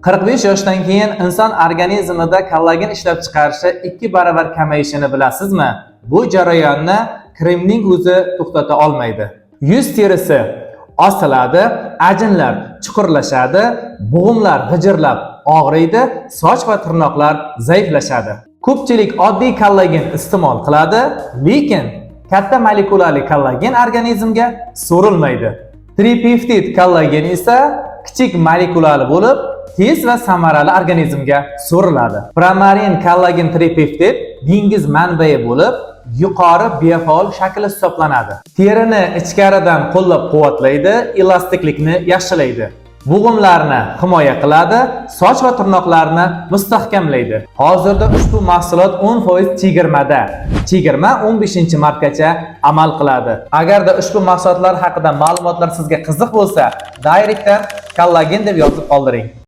45 yoshdan keyin inson organizmida kollagen ishlab chiqarishi 2 barobar kamayishini bilasizmi? Bu jarayonni kremning o'zi to'xtata olmaydi. Yuz terisi osiladi, ajinlar chuqurlashadi, bo'g'imlar g'ijirlab og'riydi, soch va tirnoqlar zaiflashadi. Ko'pchilik oddiy kollagen iste'mol qiladi, lekin katta molekulali kollagen organizmga so'rilmaydi. Tripeptid kollagen esa kichik molekulali bo'lib, tez va samarali organizmga so'riladi. Pramarin kollagen tripeptid dengiz manbai bo'lib, yuqori biofaol shakli hisoblanadi. Terini ichkaridan qo'llab-quvvatlaydi, elastiklikni yaxshilaydi. Bo'g'imlarni himoya qiladi, soch va tirnoqlarni mustahkamlaydi. Hozirda ushbu mahsulot 10% chegirmada. Chegirma 15-martgacha amal qiladi. Agarda ushbu mahsulotlar haqida ma'lumotlar sizga qiziq bo'lsa, direktdan kollagen deb yozib qoldiring.